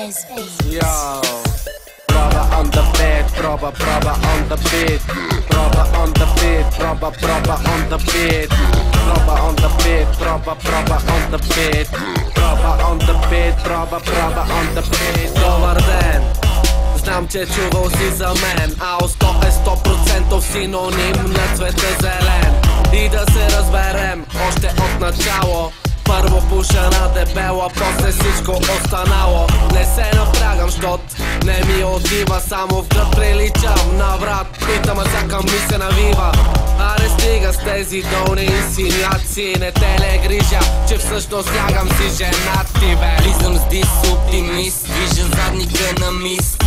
Yo, proba on the beat, proba on the beat, proba on the beat, proba on the beat, proba on the beat, proba on the beat, proba on the beat, proba on the beat. Добър ден, знам, че чувал си за мен, а Осто е 100% синоним на цвета зелен. И да се разберем още от начало, първо пуша на дебела, после всичко останало. Не се напрягам, щот не ми отива, само в град приличам на брат. Питам, а сякам ми се навива. Аре стига с тези долни инсинуации, не те ли грижа, че всъщност лягам си женат ти, бе. Влизам с дис оптимист, движа задника на мис.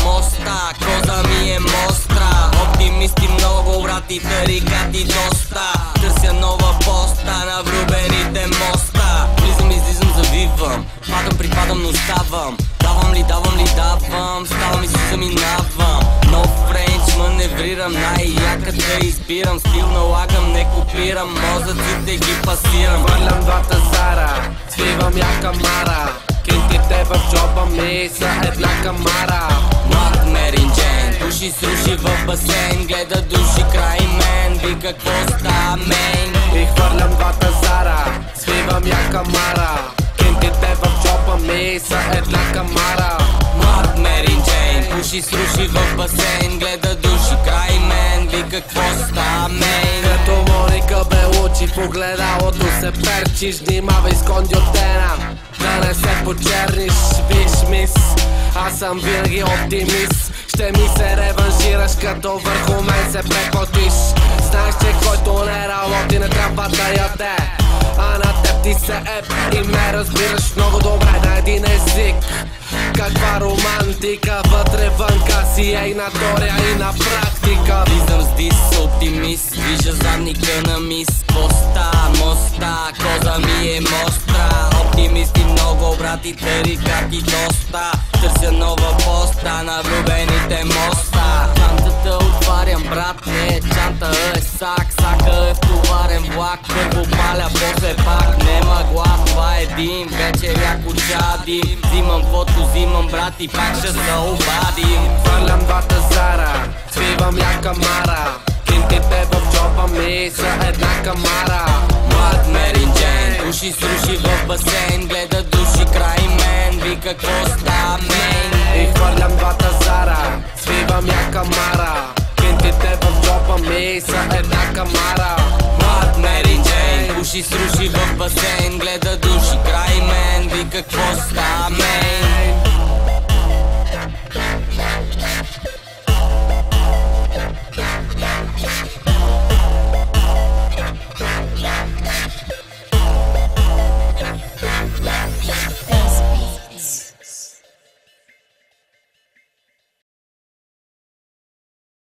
Моста, коза ми е мостра. Оптимисти много, брати, тарикати доста. Търся нова поста на влюбените моста. Влизам, излизам, завивам, падам, припадам, но оставам. Давам ли, ставам и си заминавам. No French, маневрирам, най-яката избирам. Стил налагам, не копирам, мозъците ги пасирам. Хвърлям двата зара, свивам яка мара. Кинтите в джоба ми са една камара. Млад меринджен, души сруши в басейн. Гледа души край мен, ви какво ста мен. И хвърлям двата зара, свивам яка мара. Кинтите в джоба ми са една камара. Млад меринджен, души сруши в басейн. Гледа души край мен, ви какво ста мен. Като Моника Белучи в огледалото се перчиш. Внимавай с кондиотена, да не се почерниш. Виж мис, аз съм винаги оптимист. Ще ми се реваншираш, като върху мен се прекотиш. Знаеш, че който не работи не трябва да яде, а на теб ти се еп и ме разбираш много добре на един език. Каква романтика, вътре вънка си е и на теория и на практика. Влизам с дис оптимист, движа задника на мис. Моста, коза ми е мостра. Оптимисти много, брати, тарикати доста. Търся нова поста на влюбените моста. Чантата отварям, брат, не чанта е сак. Сака е втоварен влак, първо паля, после пак. Нема глад, това е дим, вечер яко чадим. Взимам фото, взимам, брат, и пак ще се обадим. Хвърлям двата зара, свивам яка мара. Кинтите в джоба ми са една камара. Млад меринджен, души сруши в басейн. Гледа души край мен, ви какво ста мен. И хвърлям двата зара, свивам яка мара. Кинтите в джоба ми са една камара. Млад меринджен, души сруши в басейн. Гледа души край мен, ви какво ста мен.